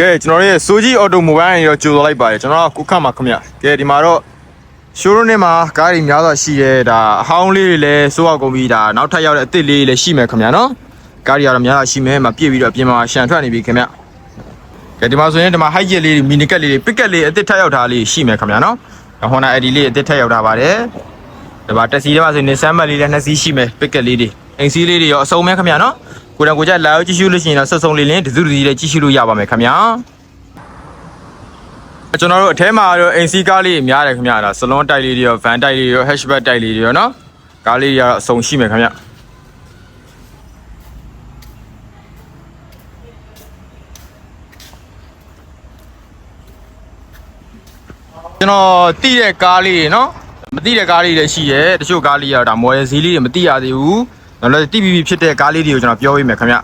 ကဲကျွန်တော်ရဲ့စိုးကြီးအော်တိုမိုဘိုင်းရောကြိုလိုက်ပါတယ်ကျွန်တော်ကခုခတ်မှာခင်ဗျကဲဒီမှာတော့ရှိုးရုံးထဲမှာကားတွေများစွာရှိတယ်ဒါအဟောင်းလေးတွေလည်းစိုးအောင်ကုန်ပြီးဒါနောက်ထပ်ရောက်တဲ့အစ်စ်လေးတွေလည်းရှိမယ်ခင်ဗျနော်ကားတွေကတော့များစွာရှိမယ်မပြည့်ပြီးတော့ပြင်မှာရှန်ထွက်နေပြီခင်ဗျကဲဒီမှာဆိုရင်ဒီမှာ high jet လေးတွေ mini cat လေးတွေ pick cat လေးအစ်စ်ထပ်ရောက်တာလေးရှိမယ်ခင်ဗျနော် Honda ID လေးအစ်စ်ထပ်ရောက်တာပါတယ်ဒီမှာတက်စီထဲမှာဆိုရင် Nissan လေးလည်း2စီးရှိမယ် pick cat လေးတွေအိမ်စီးလေးတွေရောအစုံမဲခင်ဗျနော်ကိုယ်တိုင်ကိုကြလာရောက်ကြည့်ရှုလို့ရှိရင်တော့ဆက်စုံလေးလင်းတစုတစည်းလေးကြည့်ရှုလို့ရပါမယ်ခင်ဗျာကျွန်တော်တို့အထဲမှာတော့အိမ်စီးကားလေးများတယ်ခင်ဗျာဒါဆလွန်တိုက်လေးတွေရော van တိုက်လေးတွေရော hatchback တိုက်လေးတွေရောနော်ကားလေးတွေကတော့အစုံရှိမယ်ခင်ဗျာကျွန်တော်တိတဲ့ကားလေးတွေနော်မတိတဲ့ကားလေးတွေရှိတယ်တချို့ကားလေးကတော့ဒါ model ဈေးလေးတွေမတိရသေးဘူးနော်လည်း TPP ဖြစ်တဲ့ကားလေးတွေကိုကျွန်တော်ပြောပေးမယ်ခင်ဗျ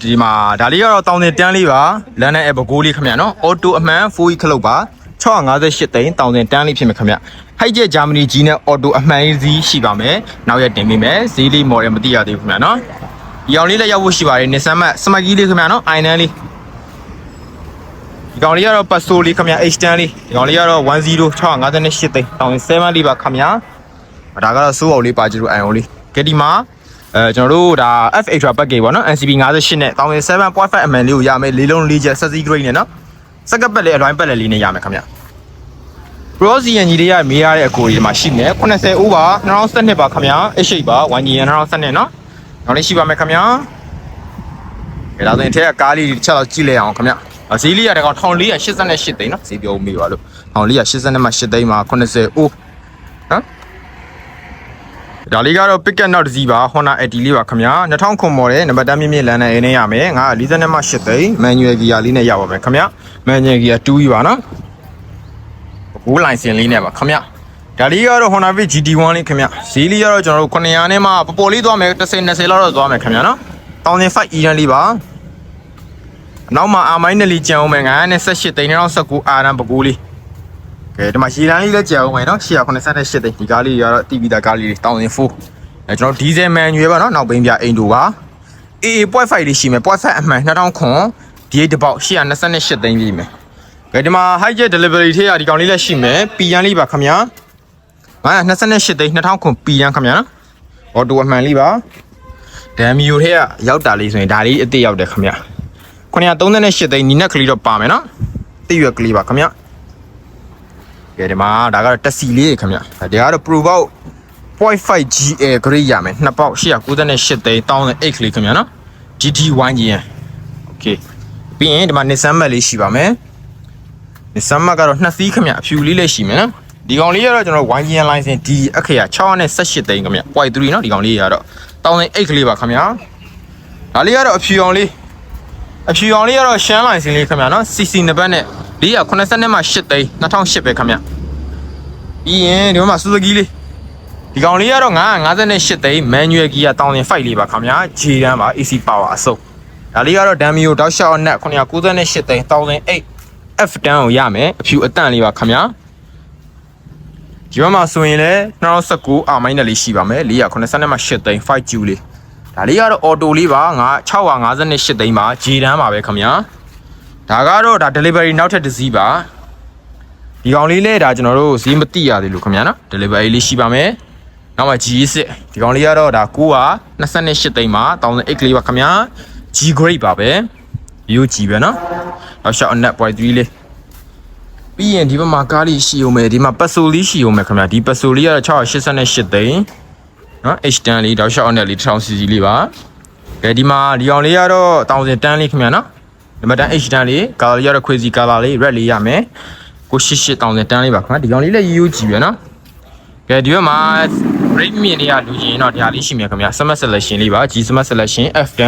ဒီမှာဒါလေးကတော့တောင်တင်တန်းလေးပါလမ်းနဲ့အဘကိုးလေးခင်ဗျနော်အော်တိုအမှန် 4E ခလုတ်ပါ658သိန်းတောင်တင်တန်းလေးဖြစ်မယ်ခင်ဗျဟိုက်ဂျက်ဂျာမနီကြီးနဲ့အော်တိုအမှန်ဈေးရှိပါမယ်နောက်ရက်တင်ပေးမယ်ဈေးလေး model မတိရသေးဘူးခင်ဗျနော်ဒီအောင်လေးလည်းရောက်ဖို့ရှိပါတယ် Nissan မစမတ်ကြီးလေးခင်ဗျနော် i9 လေးဒီကောင်လေးကတော့ပတ်ဆိုလေးခင်ဗျ H10 လေးဒီကောင်လေးကတော့10 658သိန်းတောင်7လေးပါခင်ဗျဒါကတော့စိုးအောင်လေးပါကြည့်လို့ iOn လေးကဲဒီမှာကျွန်တော်တို့ဒါ F Extra package ပေါ့နော် NCP 58နဲ့17.5 mm လေးကိုရမယ်လေးလုံးလေးချက် set grade နဲ့နော်စက်ကပ်ပတ်လေးအလွိုင်းပတ်လေးနဲ့ရမယ်ခင်ဗျ Pro CN ကြီးလေးရမေးရတဲ့အကိုကြီးမှာရှိမယ်80 over 2012ပါခင်ဗျ H8 ပါ 1GN 2012နော်နောက်လေးရှိပါမယ်ခင်ဗျဒါဆိုရင်ထဲကကားလေးတစ်ချက်တော့ကြည့်လိုက်အောင်ခင်ဗျဈေးလေးရတဲ့ကောင်1488သိန်းနော်ဈေးပြောမေးပါလို့1488မှာ8သိန်းမှာ80 over နော်ဒါလေးကတော့ pick up နောက်တစ်စီးပါ Honda AT လေးပါခင်ဗျာ2000ခွန်မော်တယ်နံပါတ်တန်းမြင့်မြင့်လမ်းနဲ့အင်းနဲ့ရမယ်ငါ42မှ8သိန်း manual gear လေးနဲ့ရပါမယ်ခင်ဗျာ manual gear 2 ပါနော်ဘိုးလိုင်စင်လေးနဲ့ပါခင်ဗျာဒါလေးကတော့ Honda Fit GT1 လေးခင်ဗျာဈေးလေးကတော့ကျွန်တော်တို့900နဲ့မှပေါ်လေးသွားမယ်10-20လောက်တော့သွားမယ်ခင်ဗျာနော်1005 Edan လေးပါနောက်မှာ R-Mine နဲ့လေးကြံအောင်မယ်918သိန်း2019 R-Ran ပကိုးလေးကဲဒီမှာရေလမ်းလေးလည်းကြံအောင်မယ်နော်188သိန်းဒီကားလေးကတော့တီဗီတာကားလေး1004ကျွန်တော်ဒီဇယ်မန်ရွေးပါနော်နောက်ဘင်းပြအိမ်တူပါ AA.5 လေးရှိမယ် .5 အမှန်2000ခွန် D8 တပေါက်128သိန်းကြီးမယ်ကဲဒီမှာ high jet delivery ထဲကဒီကောင်လေးလည်းရှိမယ် PN လေးပါခင်ဗျာ928သိန်း2000ခွန် PN ခင်ဗျာနော်အော်တိုအမှန်လေးပါဒမ်မီယိုထဲကရောက်တာလေးဆိုရင်ဒါလေးအစ်စ်ရောက်တယ်ခင်ဗျာ938သိန်းနီနက်ကလေးတော့ပါမယ်နော်တိရွက်ကလေးပါခင်ဗျာကဲဒီမှာဒါကတော့တက်စီလေးခင်ဗျာဒါကတော့ Pro Bout 0.5 GA ဂရိရမယ်နှစ်ပေါက်198သိန်း1008ကလေးခင်ဗျာနော် GT1 ကြီးရန်โอเคပြီးရင်ဒီမှာ Nissan Max လေးရှိပါမယ် Nissan Max ကတော့နှစ်စီးခင်ဗျာအဖြူလေးလည်းရှိမယ်နော်ဒီကောင်လေးကတော့ကျွန်တော် 1GN license D အခရာ618သိန်းခင်ဗျာ .3 နော်ဒီကောင်လေးကတော့1008ကလေးပါခင်ဗျာဒါလေးကတော့အဖြူအောင်လေးကတော့ရှမ်းလိုင်စင်လေးခင်ဗျာနော် CC နံပါတ်နဲ့480မှာ8သိန်း2008ပဲခင်ဗျပြီးရင်ဒီမှာ Suzuki လေးဒီကောင်လေးကတော့958သိန်း manual gear 1005လေးပါခင်ဗျာ G တန်းပါ AC power အစုံဒါလေးကတော့ Damio တောက်ရှောက်အနက်998သိန်း1008 F တန်းကိုရမယ်အဖြူအတန့်လေးပါခင်ဗျာဒီမှာဆိုရင်လည်း2019 R-Mine နဲ့လေးရှိပါမယ်480မှာ8သိန်း 5G လေးဒါလေးကတော့ auto လေးပါ658သိန်းပါ G တန်းပါပဲခင်ဗျာဒါကတော့ဒါ delivery နောက်ထပ်တစ်စီးပါဒီကောင်လေးလည်းဒါကျွန်တော်တို့ဈေးမတိရသေးလို့ခင်ဗျာနော် delivery လေးရှိပါမယ်နောက်မှာ G6 ဒီကောင်လေးကတော့ဒါ928သိန်းပါ1008ကလေးပါခင်ဗျာ G grade ပါပဲ UG ပဲနော်နောက်ရှောက်အနက် .3 လေးပြီးရင်ဒီဘက်မှာကားလေးရှိအောင်မယ်ဒီမှာပတ်ဆိုလေးရှိအောင်မယ်ခင်ဗျာဒီပတ်ဆိုလေးကတော့688သိန်းနော် H10 လေးတောက်ရှောက်အနက်လေး 1000cc လေးပါကဲဒီမှာဒီကောင်လေးကတော့1000တန်းလေးခင်ဗျာနော်ဒီမှာတန်း H10 လေးကာလာလေးကတော့ crazy color လေး red လေးရမယ်98000တန်းလေးပါခင်ဗျာဒီကောင်လေးလည်း UG ပဲနော်ကဲဒီဘက်မှာ brake မြင်နေရလူချင်းတော့ဒါလေးရှိမြင်ခင်ဗျာ smart selection လေးပါ G smart selection F10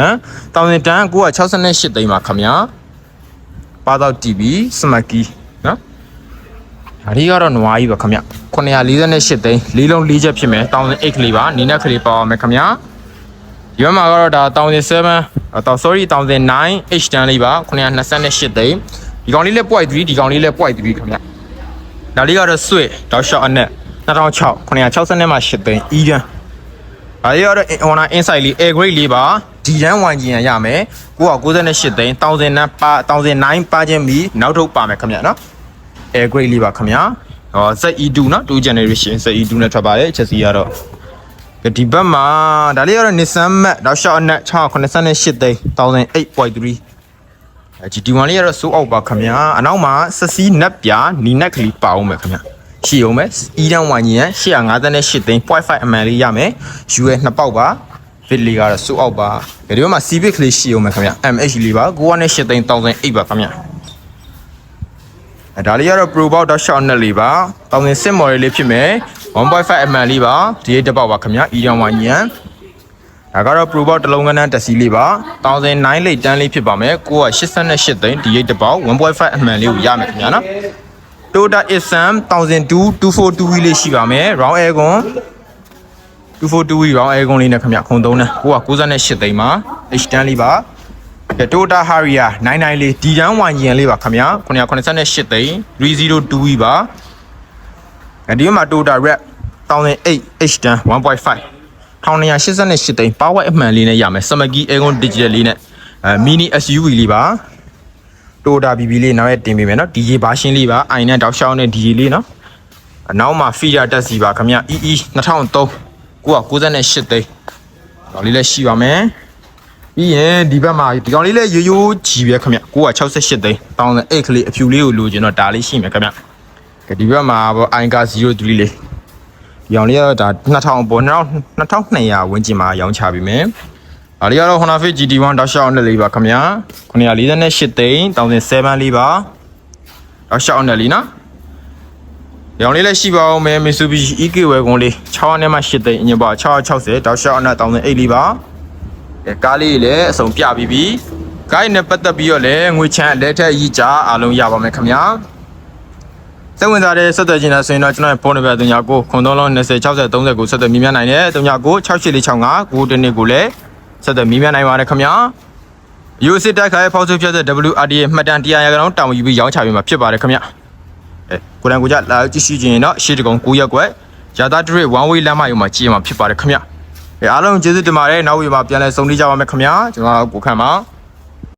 1000တန်း968သိန်းပါခင်ဗျာပါတော့ TV smart key နော်ဒါလေးကတော့နွားကြီးပါခင်ဗျာ948သိန်းလေးလုံးလေးချက်ဖြစ်မယ်1008ကလေးပါနီနက်ကလေးပါအောင်မယ်ခင်ဗျာဒီဘက်မှာကတော့ဒါ1007 sorry 1009 H10 လေးပါ928သိန်းဒီကောင်လေးလည်း .3 ဒီကောင်လေးလည်း .3 ခင်ဗျာဒါလေးကတော့ switch တောက်ရှောက်အနက်2006 960နဲ့မှ8သိန်း Edan ဒါလေးကတော့ Honda Insight လေး Air grade လေးပါ ဒီရန်ဝိုင်းကြီးရမယ်998သိန်း1009ပါချင်းပြီးနောက်ထုတ်ပါမယ်ခင်ဗျာနော် Air grade လေးပါခင်ဗျာZE2 နော်2 generation ZE2 နဲ့ထွက်ပါတယ်ချက်စီကတော့ဒီဘက်မှာဒါလေးကတော့ Nissan Max တော့ short အနက်688သိန်း1008.3 GT1 လေးကတော့စိုးအောက်ပါခင်ဗျာအနောက်မှာစစီးနက်ပြနီနက်ကလေးပါအောင်မယ်ခင်ဗျာရှိအောင်မယ်အီတန်ဝိုင်းကြီးရ858သိန်း 0.5 mm လေးရမယ် US 2ပေါက်ပါဗစ်လေးကတော့စိုးအောက်ပါဒီဘက်မှာ Civic လေးရှိအောင်မယ်ခင်ဗျာ MH လေးပါ908သိန်း1008ပါခင်ဗျာဒါလေးကတော့ Pro Box တော့ short နဲ့လေးပါ1006 model လေးဖြစ်မယ် 1.5 mm လေးပါဒီတစ်ပေါက်ပါခင်ဗျာအီတန်ဝိုင်းကြီးဒါကတော့ Pro Box တစ်လုံးကန်းတက်စီလေးပါ1009လိတ်တန်းလေးဖြစ်ပါမယ်988သိန်းဒီတစ်ပေါက် 1.5 mm လေးကိုရမယ်ခင်ဗျာနော် Toyota Isam 1002 242 လေးရှိပါမယ် round aircon 242 round aircon လေးနဲ့ခင်ဗျခုံသုံးနဲ့998သိန်းပါ H တန်းလေးပါ Toyota Harrier 99လေးဒီတန်းဝိုင်းကြီးလေးပါခင်ဗျ988သိန်း302ပါဒီမှာ Toyota Red 1008 H တန်း 1.5 1288သိန်း power အမှန်လေးနဲ့ရမယ် Samaki aircon digital လေးနဲ့mini SUV လေးပါToyota BB လေးနောက်ရတင်ပေးမယ်နော် DJ ဘာရှင်းလေးပါ i နဲ့တောက်ရှောင်းနဲ့ DJ လေးနော်အနောက်မှာ feature တက်စီပါခင်ဗျ EE 2003 998သိန်းဒါလေးလည်းရှိပါမယ်ပြီးရင်ဒီဘက်မှာဒီကောင်လေးလည်းရိုးရိုးကြီးပဲခင်ဗျ968သိန်း1008ကလေးအဖြူလေးကိုလိုချင်တော့ဒါလေးရှိမယ်ခင်ဗျဒီဘက်မှာပေါ့ iCar 03လေးဒီကောင်လေးကတော့ဒါ2000ပေါ်2200ဝန်းကျင်မှာရောင်းချပေးမယ်ဒါလေးကတော့ Honda Fit GT1 တောက်ရှောင်းနဲ့လေးပါခင်ဗျာ948သိန်း1007လေးပါတောက်ရှောင်းနဲ့လေးနော်ဒီအောင်လေးလည်းရှိပါအောင်မယ် Mitsubishi EK-Wagon လေး6နဲ့မှ8သိန်းအညပါ660တောက်ရှောင်းအနက်1008လေးပါကားလေးလည်းအစုံပြပြီးပြီကားနဲ့ပတ်သက်ပြီးတော့လည်းငွေချမ်းလက်ထက်ကြီးကြအားလုံးရပါမယ်ခင်ဗျာစက်ဝင်စားတဲ့ဆက်သွယ်ခြင်းနဲ့ဆိုရင်တော့ကျွန်တော်ဖုန်းနံပါတ်39ခွန်သုံးလုံး20 60 30ကိုဆက်သွယ်မြင်မြနိုင်တယ်39 68465 9တင်းကိုလည်းဆက်သွယ်မြင်မြနိုင်ပါတယ်ခင်ဗျာယူစစ်တိုက်ခိုင်ဖောက်ဆုဖြတ်တဲ့ WRDA မှတ်တမ်း100ရာခိုင်နှုန်းတောင်းယူပြီးရောင်းချပေးမှာဖြစ်ပါတယ်ခင်ဗျာကိုရန်ကိုကြလာကြည့်ရှုခြင်းတော့ရှေ့တကုံ9ရက်ကွယ်ရာသာဒရစ် one way လမ်းမရုံမှာကြည့်ရမှာဖြစ်ပါတယ်ခင်ဗျာအားလုံးကျေးဇူးတင်ပါတယ်နောက်ဝေမှာပြန်လည်ဆုံတွေ့ကြပါမယ်ခင်ဗျာကျွန်တော်ကိုခန့်ပါ